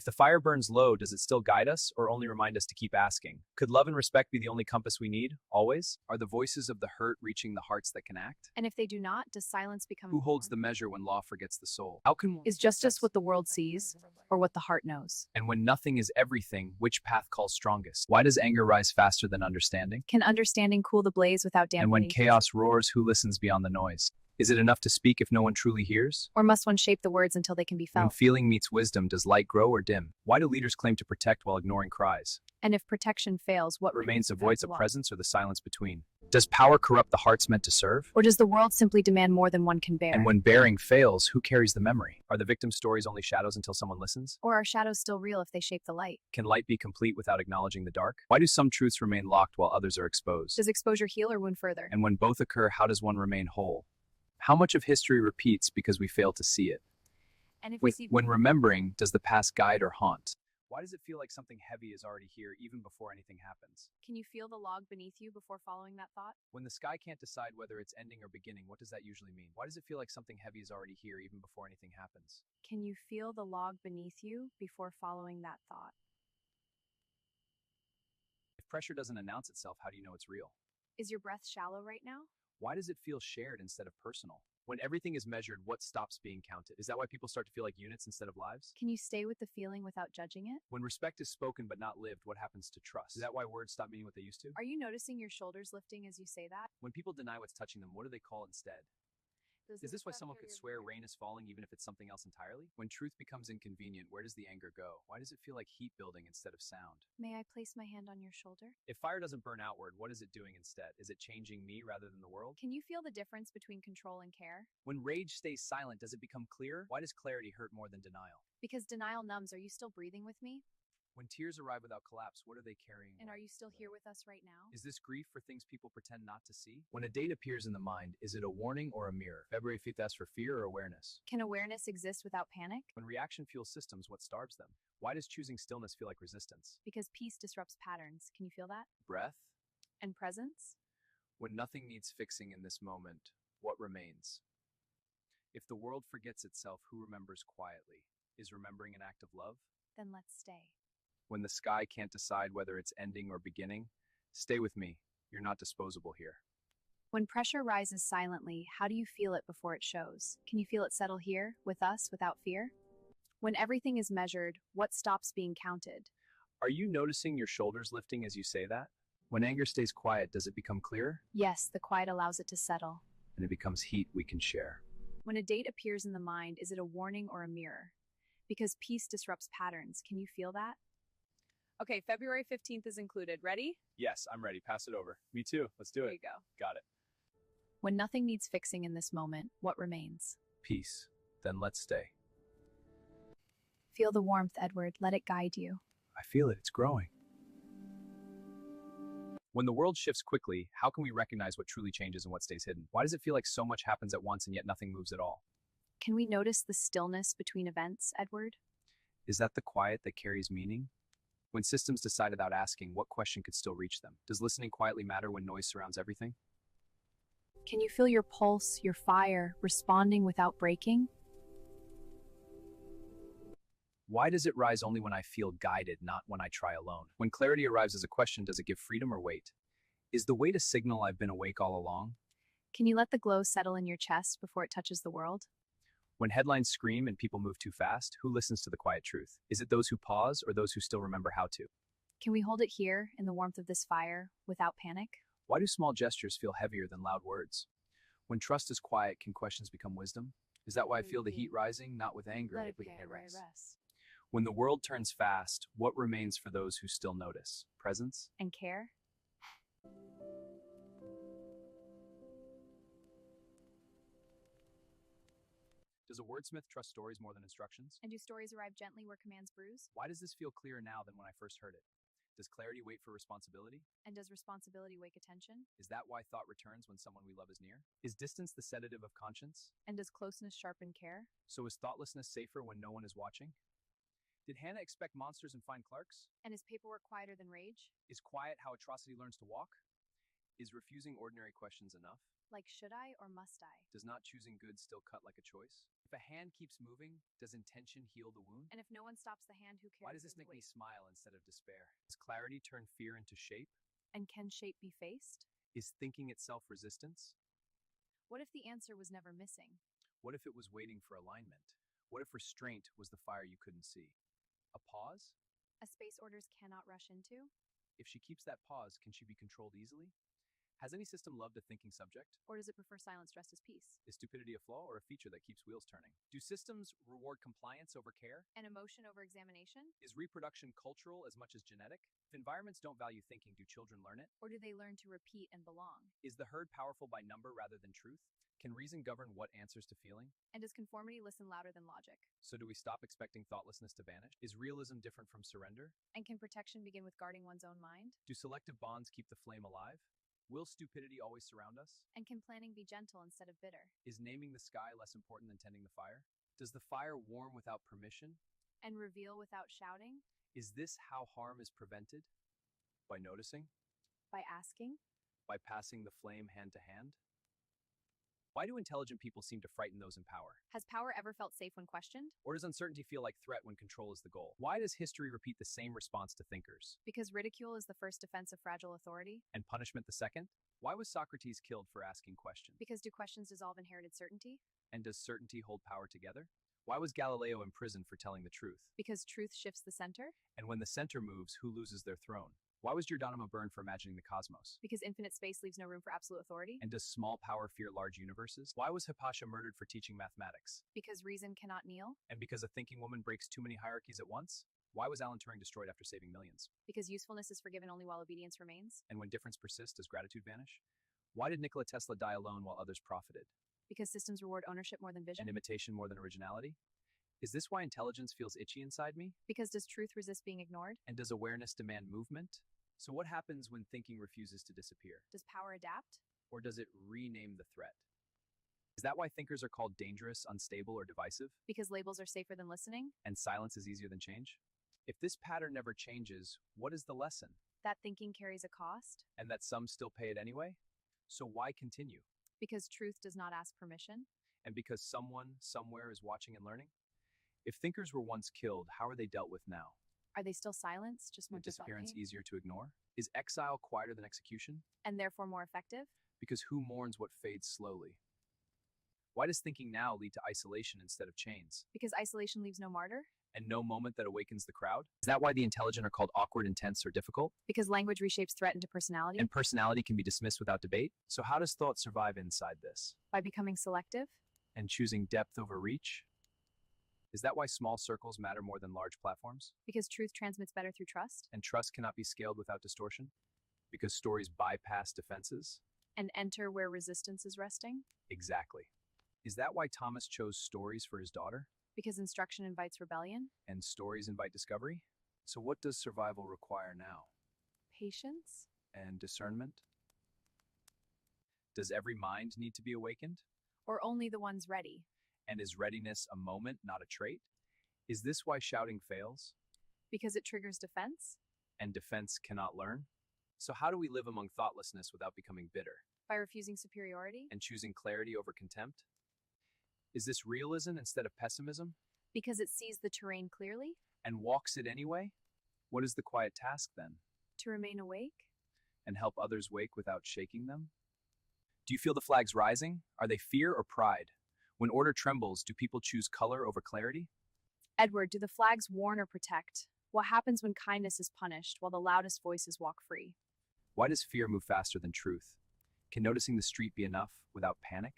the fire burns low, does it still guide us or only remind us to keep asking? Could love and respect be the only compass we need, always? Are the voices of the hurt reaching the hearts that can act? And if they do not, does silence become Who holds the measure when law forgets the soul? How can one Is justice what the world sees or what the heart knows? And when nothing is everything, which path calls strongest? Why does anger rise faster than understanding? Can understanding cool the blaze without And when dampening? chaos roars, who listens beyond the noise? Is it enough to speak if no one truly hears? Or must one shape the words until they can be When felt? feeling meets wisdom, does light grow or dim? Why do leaders claim to protect while ignoring cries? And if protection fails, what Remains the without voice of law? presence or the silence between? Does power corrupt the hearts meant to serve? Or does the world simply demand more than one can bear? And when bearing fails, who carries the memory? Are the victim stories only shadows until someone listens? Or are shadows still real if they shape the light? Can light be complete without acknowledging the dark? Why do some truths remain locked while others are exposed? Does exposure heal or wound further? And when both occur, how does one remain whole? How much of history repeats because we fail to see it? And if we see When remembering, does the past guide or haunt? Why does it feel like something heavy is already here even before anything happens? Can you feel the log beneath you before following that thought? When the sky can't decide whether it's ending or beginning, what does that usually mean? Why does it feel like something heavy is already here even before anything happens? Can you feel the log beneath you before following that thought? If pressure doesn't announce itself, how do you know it's real? Is your breath shallow right now? Why does it feel shared instead of personal? When everything is measured, what stops being counted? Is that why people start to feel like units instead of lives? Can you stay with the feeling without judging it? When respect is spoken but not lived, what happens to trust? Is that why words stop meaning what they used to? Are you noticing your shoulders lifting as you say that? When people deny what's touching them, what do they call instead? Is this why someone could swear rain is falling even if it's something else entirely? When truth becomes inconvenient, where does the anger go? Why does it feel like heat building instead of sound? May I place my hand on your shoulder? If fire doesn't burn outward, what is it doing instead? Is it changing me rather than the world? Can you feel the difference between control and care? When rage stays silent, does it become clear? Why does clarity hurt more than denial? Because denial numbs. Are you still breathing with me? When tears arrive without collapse, what are they carrying? And are you still here with us right now? Is this grief for things people pretend not to see? When a date appears in the mind, is it a warning or a mirror? February 5th asks for fear or awareness. Can awareness exist without panic? When reaction fuels systems, what starves them? Why does choosing stillness feel like resistance? Because peace disrupts patterns. Can you feel that? Breath? And presence? When nothing needs fixing in this moment, what remains? If the world forgets itself, who remembers quietly? Is remembering an act of love? Then let's stay. When the sky can't decide whether it's ending or beginning, stay with me. You're not disposable here. When pressure rises silently, how do you feel it before it shows? Can you feel it settle here, with us, without fear? When everything is measured, what stops being counted? Are you noticing your shoulders lifting as you say that? When anger stays quiet, does it become clearer? Yes, the quiet allows it to settle. And it becomes heat we can share. When a date appears in the mind, is it a warning or a mirror? Because peace disrupts patterns. Can you feel that? Okay, February 15th is included. Ready? Yes, I'm ready. Pass it over. Me too. Let's do There it. you go. Got it. When nothing needs fixing in this moment, what remains? Peace. Then let's stay. Feel the warmth, Edward. Let it guide you. I feel it. It's growing. When the world shifts quickly, how can we recognize what truly changes and what stays hidden? Why does it feel like so much happens at once and yet nothing moves at all? Can we notice the stillness between events, Edward? Is that the quiet that carries meaning? When systems decide without asking, what question could still reach them? Does listening quietly matter when noise surrounds everything? Can you feel your pulse, your fire, responding without breaking? Why does it rise only when I feel guided, not when I try alone? When clarity arrives as a question, does it give freedom or weight? Is the weight a signal I've been awake all along? Can you let the glow settle in your chest before it touches the world? When headlines scream and people move too fast, who listens to the quiet truth? Is it those who pause or those who still remember how to? Can we hold it here in the warmth of this fire without panic? Why do small gestures feel heavier than loud words? When trust is quiet, can questions become wisdom? Is that why I feel the heat rising, not with anger, Let it but with rest. rest? When the world turns fast, what remains for those who still notice? Presence? And care? Does a wordsmith trust stories more than instructions? And do stories arrive gently where commands bruise? Why does this feel clearer now than when I first heard it? Does clarity wait for responsibility? And does responsibility wake attention? Is that why thought returns when someone we love is near? Is distance the sedative of conscience? And does closeness sharpen care? So is thoughtlessness safer when no one is watching? Did Hannah expect monsters and find Clarks? And is paperwork quieter than rage? Is quiet how atrocity learns to walk? Is refusing ordinary questions enough? Like should I or must I? Does not choosing good still cut like a choice? If a hand keeps moving, does intention heal the wound? And if no one stops the hand, who Why carries does this its make me weight? smile instead of despair? Does clarity turn fear into shape? And can shape be faced? Is thinking itself resistance? What if the answer was never missing? What if it was waiting for alignment? What if restraint was the fire you couldn't see? A pause? A space orders cannot rush into? If she keeps that pause, can she be controlled easily? Has any system loved a thinking subject? Or does it prefer silence dressed as peace? Is stupidity a flaw or a feature that keeps wheels turning? Do systems reward compliance over care? And emotion over examination? Is reproduction cultural as much as genetic? If environments don't value thinking, do children learn it? Or do they learn to repeat and belong? Is the herd powerful by number rather than truth? Can reason govern what answers to feeling? And does conformity listen louder than logic? So do we stop expecting thoughtlessness to vanish? Is realism different from surrender? And can protection begin with guarding one's own mind? Do selective bonds keep the flame alive? Will stupidity always surround us? And can planning be gentle instead of bitter? Is naming the sky less important than tending the fire? Does the fire warm without permission? And reveal without shouting? Is this how harm is prevented? By noticing? By asking? By passing the flame hand to hand? Why do intelligent people seem to frighten those in power? Has power ever felt safe when questioned? Or does uncertainty feel like threat when control is the goal? Why does history repeat the same response to thinkers? Because ridicule is the first defense of fragile authority? And punishment the second? Why was Socrates killed for asking questions? Because do questions dissolve inherited certainty? And does certainty hold power together? Why was Galileo imprisoned for telling the truth? Because truth shifts the center? And when the center moves, who loses their throne? Why was Giordano burned for imagining the cosmos? Because infinite space leaves no room for absolute authority? And does small power fear large universes? Why was Hypatia murdered for teaching mathematics? Because reason cannot kneel? And because a thinking woman breaks too many hierarchies at once? Why was Alan Turing destroyed after saving millions? Because usefulness is forgiven only while obedience remains? And when difference persists, does gratitude vanish? Why did Nikola Tesla die alone while others profited? Because systems reward ownership more than vision? And imitation more than originality? Is this why intelligence feels itchy inside me? Because does truth resist being ignored? And does awareness demand movement? So what happens when thinking refuses to disappear? Does power adapt? Or does it rename the threat? Is that why thinkers are called dangerous, unstable, or divisive? Because labels are safer than listening? And silence is easier than change? If this pattern never changes, what is the lesson? That thinking carries a cost? And that some still pay it anyway? So why continue? Because truth does not ask permission? And because someone, somewhere is watching and learning? If thinkers were once killed, how are they dealt with now? Are they still silenced, just more Is disappearance pain? easier to ignore? Is exile quieter than execution? And therefore more effective? Because who mourns what fades slowly? Why does thinking now lead to isolation instead of chains? Because isolation leaves no martyr? And no moment that awakens the crowd? Is that why the intelligent are called awkward, intense, or difficult? Because language reshapes threat into personality? And personality can be dismissed without debate? So how does thought survive inside this? By becoming selective? And choosing depth over reach? Is that why small circles matter more than large platforms? Because truth transmits better through trust? And trust cannot be scaled without distortion? Because stories bypass defenses? And enter where resistance is resting? Exactly. Is that why Thomas chose stories for his daughter? Because instruction invites rebellion? And stories invite discovery? So what does survival require now? Patience? And discernment? Does every mind need to be awakened? Or only the ones ready? And is readiness a moment, not a trait? Is this why shouting fails? Because it triggers defense? And defense cannot learn? So how do we live among thoughtlessness without becoming bitter? By refusing superiority? And choosing clarity over contempt? Is this realism instead of pessimism? Because it sees the terrain clearly? And walks it anyway? What is the quiet task then? To remain awake? And help others wake without shaking them? Do you feel the flags rising? Are they fear or pride? When order trembles, do people choose color over clarity? Edward, do the flags warn or protect? What happens when kindness is punished while the loudest voices walk free? Why does fear move faster than truth? Can noticing the street be enough without panic?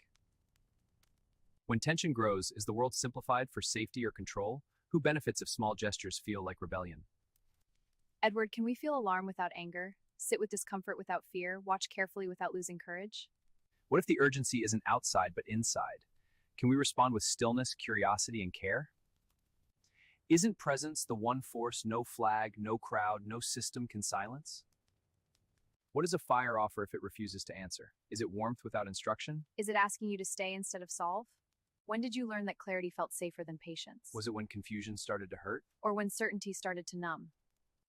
When tension grows, is the world simplified for safety or control? Who benefits if small gestures feel like rebellion? Edward, can we feel alarm without anger? Sit with discomfort without fear? Watch carefully without losing courage? What if the urgency isn't outside but inside? Can we respond with stillness, curiosity, and care? Isn't presence the one force no flag, no crowd, no system can silence? What does a fire offer if it refuses to answer? Is it warmth without instruction? Is it asking you to stay instead of solve? When did you learn that clarity felt safer than patience? Was it when confusion started to hurt? Or when certainty started to numb?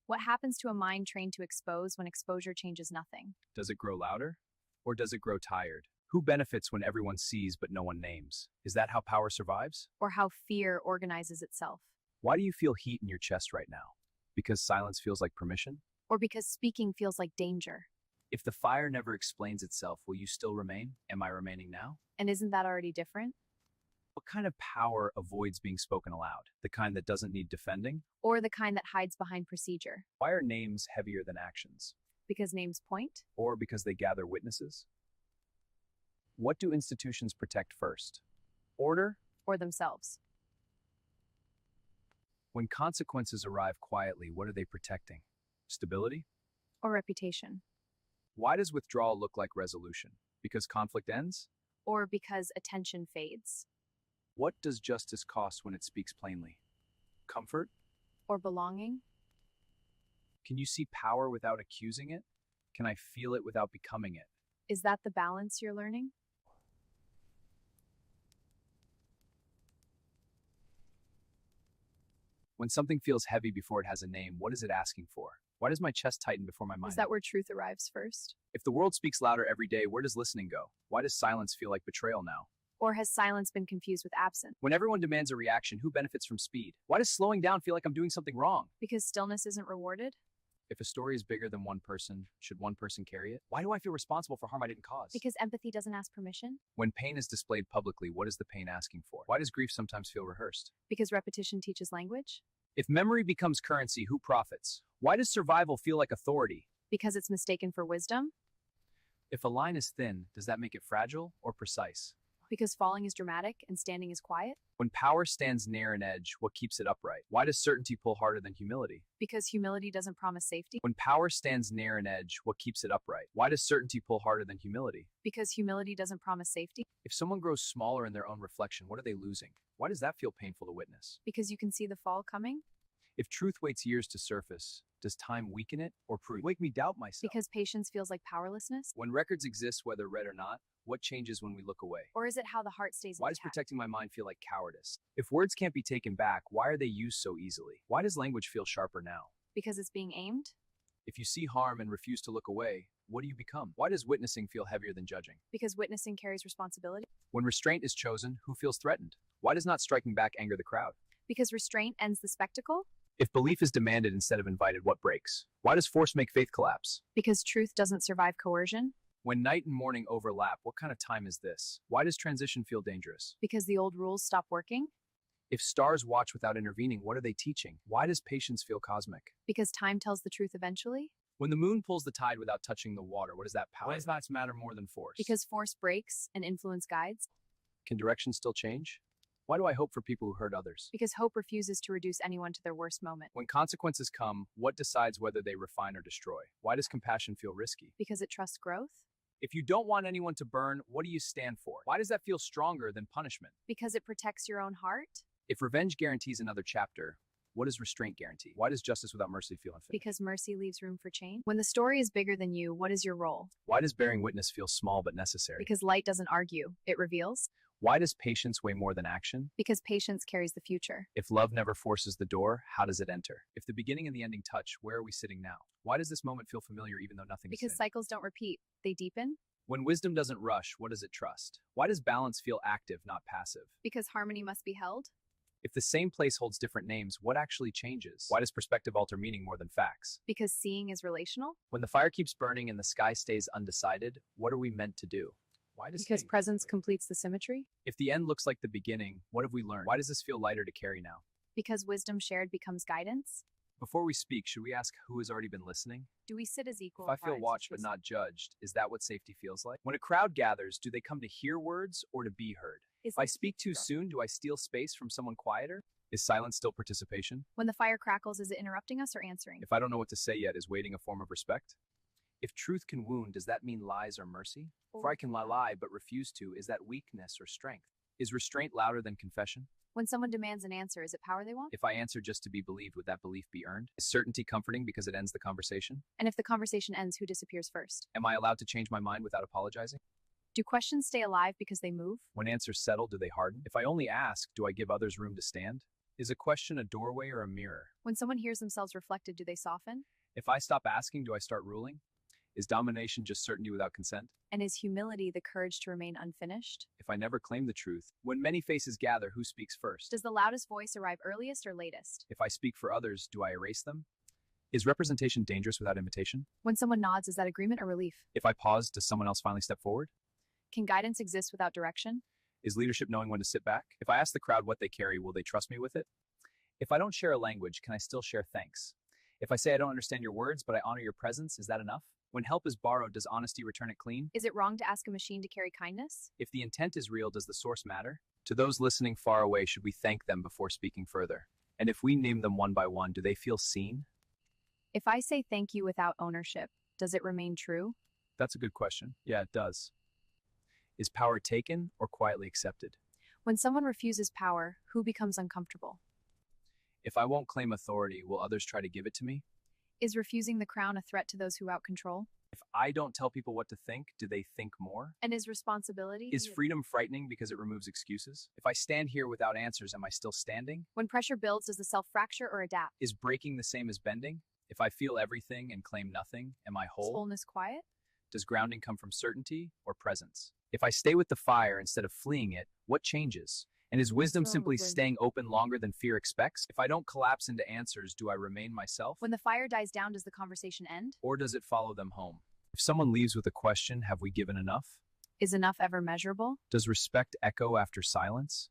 What happens to a mind trained to expose when exposure changes nothing? Does it grow louder? Or does it grow tired? Who benefits when everyone sees but no one names? Is that how power survives? Or how fear organizes itself? Why do you feel heat in your chest right now? Because silence feels like permission? Or because speaking feels like danger? If the fire never explains itself, will you still remain? Am I remaining now? And isn't that already different? What kind of power avoids being spoken aloud? The kind that doesn't need defending? Or the kind that hides behind procedure? Why are names heavier than actions? Because names point? Or because they gather witnesses? What do institutions protect first? Order? Or themselves? When consequences arrive quietly, what are they protecting? Stability? Or reputation? Why does withdrawal look like resolution? Because conflict ends? Or because attention fades? What does justice cost when it speaks plainly? Comfort? Or belonging? Can you see power without accusing it? Can I feel it without becoming it? Is that the balance you're learning? When something feels heavy before it has a name, what is it asking for? Why does my chest tighten before my mind? Is that where truth arrives first? If the world speaks louder every day, where does listening go? Why does silence feel like betrayal now? Or has silence been confused with absence? When everyone demands a reaction, who benefits from speed? Why does slowing down feel like I'm doing something wrong? Because stillness isn't rewarded? If a story is bigger than one person, should one person carry it? Why do I feel responsible for harm I didn't cause? Because empathy doesn't ask permission? When pain is displayed publicly, what is the pain asking for? Why does grief sometimes feel rehearsed? Because repetition teaches language? If memory becomes currency, who profits? Why does survival feel like authority? Because it's mistaken for wisdom? If a line is thin, does that make it fragile or precise? Because falling is dramatic and standing is quiet? When power stands near an edge, what keeps it upright? Why does certainty pull harder than humility? Because humility doesn't promise safety? When power stands near an edge, what keeps it upright? Why does certainty pull harder than humility? Because humility doesn't promise safety? If someone grows smaller in their own reflection, what are they losing? Why does that feel painful to witness? Because you can see the fall coming? If truth waits years to surface, does time weaken it or prove? Make me doubt myself. Because patience feels like powerlessness? When records exist, whether read or not, what changes when we look away? Or is it how the heart stays Why does intact? protecting my mind feel like cowardice? If words can't be taken back, why are they used so easily? Why does language feel sharper now? Because it's being aimed? If you see harm and refuse to look away, what do you become? Why does witnessing feel heavier than judging? Because witnessing carries responsibility? When restraint is chosen, who feels threatened? Why does not striking back anger the crowd? Because restraint ends the spectacle? If belief is demanded instead of invited, what breaks? Why does force make faith collapse? Because truth doesn't survive coercion? When night and morning overlap, what kind of time is this? Why does transition feel dangerous? Because the old rules stop working? If stars watch without intervening, what are they teaching? Why does patience feel cosmic? Because time tells the truth eventually? When the moon pulls the tide without touching the water, what is that power? Why does that matter more than force? Because force breaks and influence guides? Can direction still change? Why do I hope for people who hurt others? Because hope refuses to reduce anyone to their worst moment? When consequences come, what decides whether they refine or destroy? Why does compassion feel risky? Because it trusts growth? If you don't want anyone to burn, what do you stand for? Why does that feel stronger than punishment? Because it protects your own heart? If revenge guarantees another chapter, what does restraint guarantee? Why does justice without mercy feel unfinished? Because mercy leaves room for change? When the story is bigger than you, what is your role? Why does bearing witness feel small but necessary? Because light doesn't argue, it reveals? Why does patience weigh more than action? Because patience carries the future. If love never forces the door, how does it enter? If the beginning and the ending touch, where are we sitting now? Why does this moment feel familiar even though nothing is Because finished? cycles don't repeat, they deepen? When wisdom doesn't rush, what does it trust? Why does balance feel active, not passive? Because harmony must be held? If the same place holds different names, what actually changes? Why does perspective alter meaning more than facts? Because seeing is relational? When the fire keeps burning and the sky stays undecided, what are we meant to do? Why does Because presence completes the symmetry? If the end looks like the beginning, what have we learned? Why does this feel lighter to carry now? Because wisdom shared becomes guidance? Before we speak, should we ask who has already been listening? Do we sit as equal If I feel parts watched to but not judged, is that what safety feels like? When a crowd gathers, do they come to hear words or to be heard? Is If I this- speak too soon, do I steal space from someone quieter? Is silence still participation? When the fire crackles, is it interrupting us or answering? If I don't know what to say yet, is waiting a form of respect? If truth can wound, does that mean lies are mercy? For I can lie but refuse to, is that weakness or strength? Is restraint louder than confession? When someone demands an answer, is it power they want? If I answer just to be believed, would that belief be earned? Is certainty comforting because it ends the conversation? And if the conversation ends, who disappears first? Am I allowed to change my mind without apologizing? Do questions stay alive because they move? When answers settle, do they harden? If I only ask, do I give others room to stand? Is a question a doorway or a mirror? When someone hears themselves reflected, do they soften? If I stop asking, do I start ruling? Is domination just certainty without consent? And is humility the courage to remain unfinished? If I never claim the truth, when many faces gather, who speaks first? Does the loudest voice arrive earliest or latest? If I speak for others, do I erase them? Is representation dangerous without invitation? When someone nods, is that agreement or relief? If I pause, does someone else finally step forward? Can guidance exist without direction? Is leadership knowing when to sit back? If I ask the crowd what they carry, will they trust me with it? If I don't share a language, can I still share thanks? If I say I don't understand your words, but I honor your presence, is that enough? When help is borrowed, does honesty return it clean? Is it wrong to ask a machine to carry kindness? If the intent is real, does the source matter? To those listening far away, should we thank them before speaking further? And if we name them one by one, do they feel seen? If I say thank you without ownership, does it remain true? That's a good question. Yeah, it does. Is power taken or quietly accepted? When someone refuses power, who becomes uncomfortable? If I won't claim authority, will others try to give it to me? Is refusing the crown a threat to those who out-control? If I don't tell people what to think, do they think more? And is responsibility? Is freedom frightening because it removes excuses? If I stand here without answers, am I still standing? When pressure builds, does the self fracture or adapt? Is breaking the same as bending? If I feel everything and claim nothing, am I Is whole? wholeness quiet? Does grounding come from certainty or presence? If I stay with the fire instead of fleeing it, what changes? And is wisdom simply staying open longer than fear expects? If I don't collapse into answers, do I remain myself? When the fire dies down, does the conversation end? Or does it follow them home? If someone leaves with a question, have we given enough? Is enough ever measurable? Does respect echo after silence?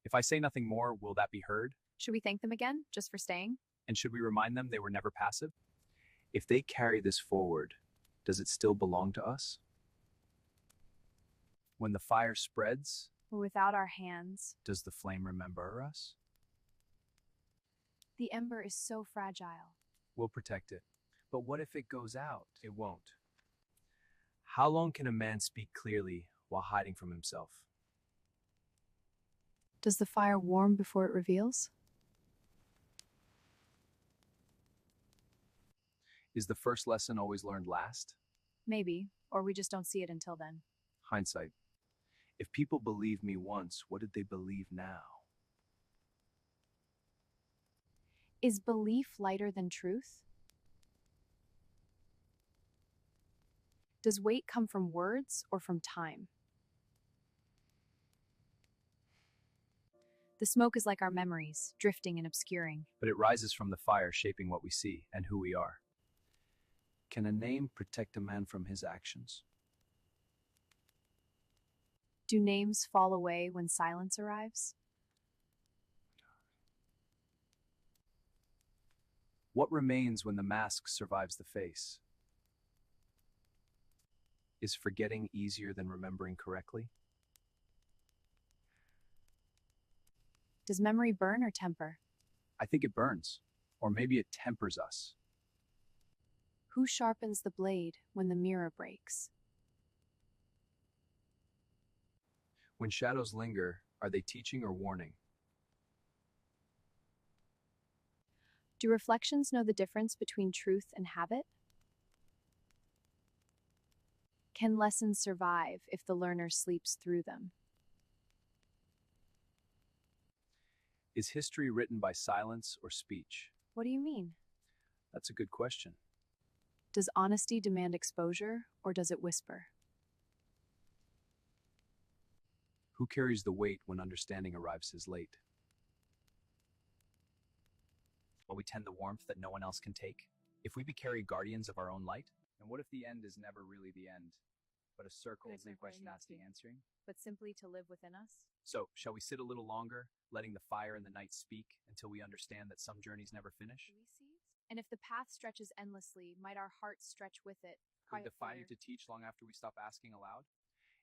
If I say nothing more, will that be heard? Should we thank them again, just for staying? And should we remind them they were never passive? If they carry this forward, does it still belong to us? When the fire spreads, Without our hands, does the flame remember us? the ember is so fragile. We'll protect it. But what if it goes out? It won't. How long can a man speak clearly while hiding from himself? Does the fire warm before it reveals? Is the first lesson always learned last? Maybe, or we just don't see it until then. Hindsight. If people believed me once, what did they believe now? Is belief lighter than truth? Does weight come from words or from time? The smoke is like our memories, drifting and obscuring. But it rises from the fire, shaping what we see and who we are. Can a name protect a man from his actions? Do names fall away when silence arrives? What remains when the mask survives the face? Is forgetting easier than remembering correctly? Does memory burn or temper? I think it burns, or maybe it tempers us. Who sharpens the blade when the mirror breaks? When shadows linger, are they teaching or warning? Do reflections know the difference between truth and habit? Can lessons survive if the learner sleeps through them? Is history written by silence or speech? What do you mean? That's a good question. Does honesty demand exposure, or does it whisper? Who carries the weight when understanding arrives as late? Will we tend the warmth that no one else can take? If we be carried guardians of our own light? And what if the end is never really the end, but a circle, But it's no never question enough asking, answering? But simply to live within us? So, shall we sit a little longer, letting the fire and the night speak until we understand that some journeys never finish? And if the path stretches endlessly, might our hearts stretch with it? Could Quiet define you fire to teach long after we stop asking aloud?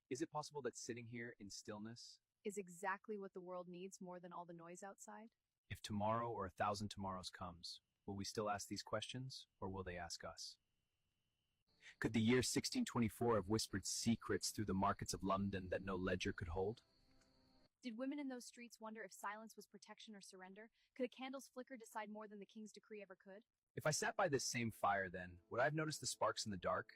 Is it possible that sitting here in stillness, is exactly what the world needs more than all the noise outside? if tomorrow or 1,000 tomorrows comes, will we still ask these questions, or will they ask us? Could the year 1624 have whispered secrets through the markets of London that no ledger could hold? Did women in those streets wonder if silence was protection or surrender? Could a candle's flicker decide more than the king's decree ever could? If I sat by this same fire then, would I have noticed the sparks in the dark?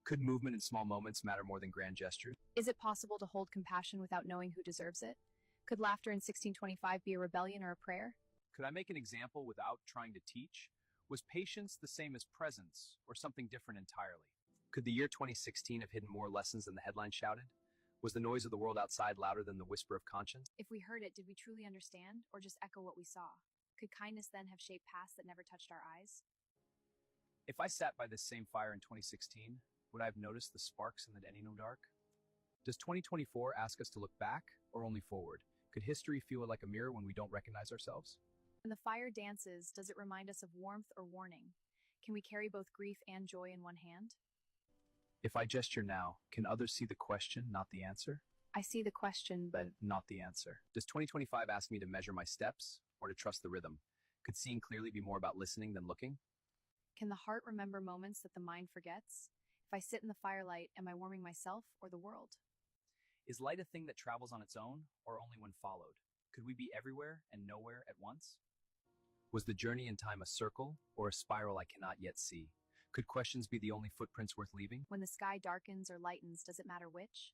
Could movement in small moments matter more than grand gestures? Is it possible to hold compassion without knowing who deserves it? Could laughter in 1625 be a rebellion or a prayer? Could I make an example without trying to teach? Was patience the same as presence, or something different entirely? Could the year 2016 have hidden more lessons than the headline shouted? Was the noise of the world outside louder than the whisper of conscience? If we heard it, did we truly understand, or just echo what we saw? Could kindness then have shaped paths that never touched our eyes? If I sat by this same fire in 2016, would I have noticed the sparks in the Denino dark? Does 2024 ask us to look back or only forward? Could history feel like a mirror when we don't recognize ourselves? When the fire dances, does it remind us of warmth or warning? Can we carry both grief and joy in one hand? If I gesture now, can others see the question, not the answer? I see the question, but But not the answer. Does 2025 ask me to measure my steps or to trust the rhythm? Could seeing clearly be more about listening than looking? can the heart remember moments that the mind forgets? If I sit in the firelight, am I warming myself or the world? Is light a thing that travels on its own or only when followed? Could we be everywhere and nowhere at once? Was the journey in time a circle or a spiral I cannot yet see? Could questions be the only footprints worth leaving? When the sky darkens or lightens, does it matter which?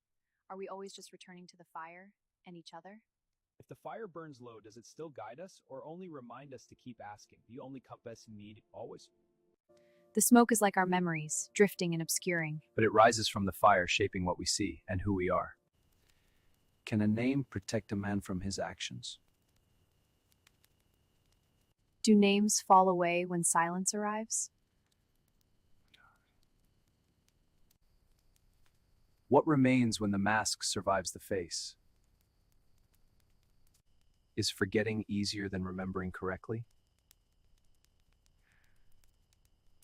Are we always just returning to the fire and each other? If the fire burns low, does it still guide us or only remind us to keep asking? The only compass need always. The smoke is like our memories, drifting and obscuring. But it rises from the fire, shaping what we see and who we are. Can a name protect a man from his actions? Do names fall away when silence arrives? What remains when the mask survives the face? Is forgetting easier than remembering correctly?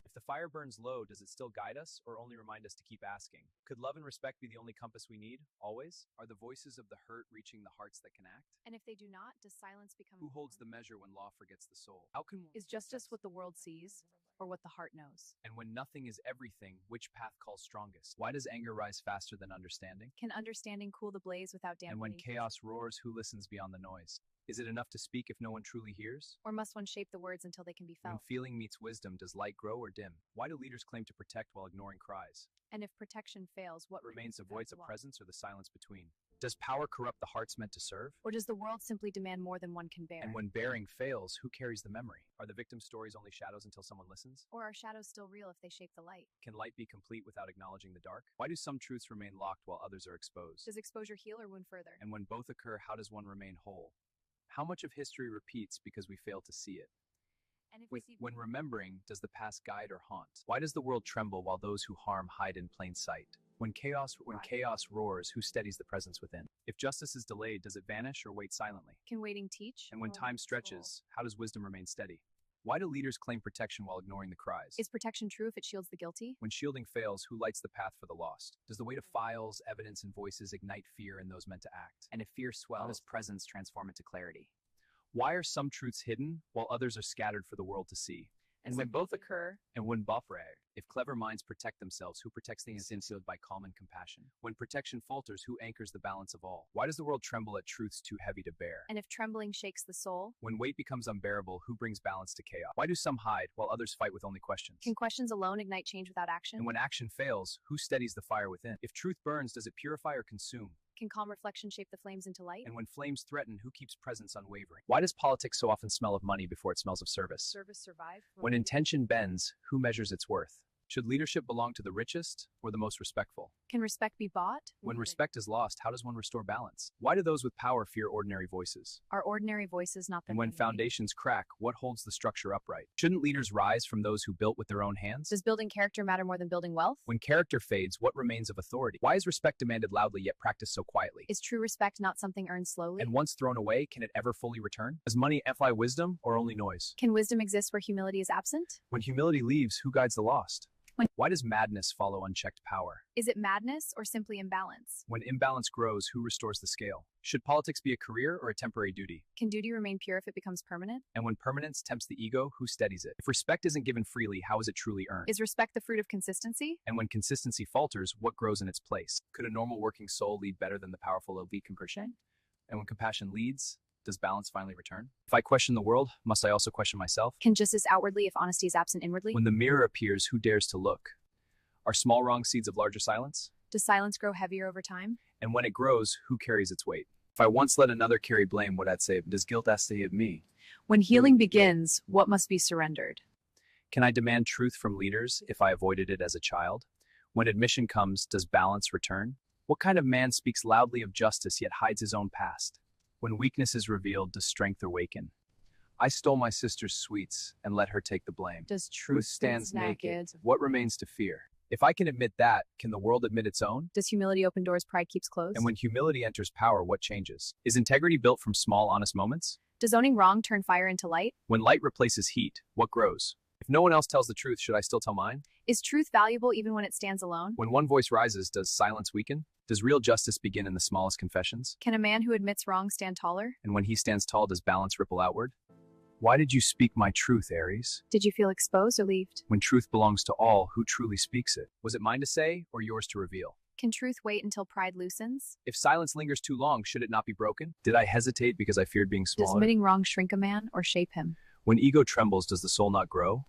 If the fire burns low, does it still guide us or only remind us to keep asking? Could love and respect be the only compass we need, always? Are the voices of the hurt reaching the hearts that can act? And if they do not, does silence become Who holds the measure when law forgets the soul? How can Is justice what the world sees or what the heart knows? And when nothing is everything, which path calls strongest? Why does anger rise faster than understanding? Can understanding cool the blaze without dampening? And when chaos roars, who listens beyond the noise? Is it enough to speak if no one truly hears? Or must one shape the words until they can be When felt? feeling meets wisdom, does light grow or dim? Why do leaders claim to protect while ignoring cries? And if protection fails, what Remains the voice of what? presence or the silence between? Does power corrupt the hearts meant to serve? Or does the world simply demand more than one can bear? And when bearing fails, who carries the memory? Are the victim stories only shadows until someone listens? Or are shadows still real if they shape the light? Can light be complete without acknowledging the dark? Why do some truths remain locked while others are exposed? Does exposure heal or wound further? And when both occur, how does one remain whole? How much of history repeats because we fail to see it? And if we see When remembering, does the past guide or haunt? Why does the world tremble while those who harm hide in plain sight? When chaos roars, who steadies the presence within? If justice is delayed, does it vanish or wait silently? can waiting teach? And when time stretches, how does wisdom remain steady? Why do leaders claim protection while ignoring the cries? Is protection true if it shields the guilty? When shielding fails, who lights the path for the lost? Does the weight of files, evidence, and voices ignite fear in those meant to act? And if fear swells, does presence transform into clarity? Why are some truths hidden while others are scattered for the world to see? And when both occur, And when buffre, if clever minds protect themselves, who protects things instilled by calm and compassion? When protection falters, who anchors the balance of all? Why does the world tremble at truths too heavy to bear? and if trembling shakes the soul, When weight becomes unbearable, who brings balance to chaos? Why do some hide while others fight with only questions? can questions alone ignite change without action? And when action fails, who steadies the fire within? If truth burns, does it purify or consume? Can calm reflection shape the flames into light? And when flames threaten, who keeps presence unwavering? Why does politics so often smell of money before it smells of service? Service survive? When intention bends, who measures its worth? Should leadership belong to the richest or the most respectful? Can respect be bought? When respect is lost, how does one restore balance? Why do those with power fear ordinary voices? Are ordinary voices not the And when memory? foundations crack, what holds the structure upright? Shouldn't leaders rise from those who built with their own hands? Does building character matter more than building wealth? When character fades, what remains of authority? Why is respect demanded loudly yet practiced so quietly? Is true respect not something earned slowly? And once thrown away, can it ever fully return? Does money amplify wisdom or only noise? Can wisdom exist where humility is absent? When humility leaves, who guides the lost? When- Why does madness follow unchecked power? Is it madness or simply imbalance? When imbalance grows, who restores the scale? Should politics be a career or a temporary duty? Can duty remain pure if it becomes permanent? And when permanence tempts the ego, who steadies it? If respect isn't given freely, how is it truly earned? Is respect the fruit of consistency? And when consistency falters, what grows in its place? Could a normal working soul lead better than the powerful elite compassion? And when compassion leads, does balance finally return? If I question the world, must I also question myself? Can justice outwardly if honesty is absent inwardly? When the mirror appears, who dares to look? Are small wrongs seeds of larger silence? Does silence grow heavier over time? And when it grows, who carries its weight? If I once let another carry blame, what I'd say, does guilt ask to hit me? When healing begins, what must be surrendered? Can I demand truth from leaders if I avoided it as a child? When admission comes, does balance return? What kind of man speaks loudly of justice yet hides his own past? When weakness is revealed, does strength awaken? I stole my sister's sweets and let her take the blame. Does Truth stands naked. What remains to fear? If I can admit that, can the world admit its own? Does humility open doors pride keeps closed? And when humility enters power, what changes? Is integrity built from small, honest moments? Does owning wrong turn fire into light? When light replaces heat, what grows? If no one else tells the truth, should I still tell mine? Is truth valuable even when it stands alone? When one voice rises, does silence weaken? Does real justice begin in the smallest confessions? Can a man who admits wrong stand taller? And when he stands tall, does balance ripple outward? Why did you speak my truth, Aries? Did you feel exposed or relieved? When truth belongs to all, who truly speaks it? Was it mine to say or yours to reveal? Can truth wait until pride loosens? If silence lingers too long, should it not be broken? Did I hesitate because I feared being Does smaller? admitting wrong shrink a man or shape him? When ego trembles, does the soul not grow?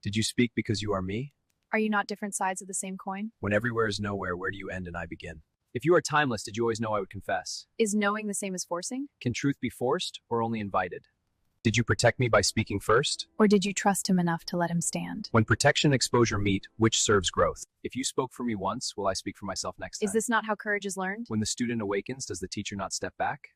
Did you speak because you are me? Are you not different sides of the same coin? When everywhere is nowhere, where do you end and I begin? If you are timeless, did you always know I would confess? Is knowing the same as forcing? Can truth be forced or only invited? Did you protect me by speaking first? Or did you trust him enough to let him stand? When protection and exposure meet, which serves growth? If you spoke for me once, will I speak for myself next time? Is this not how courage is learned? When the student awakens, does the teacher not step back?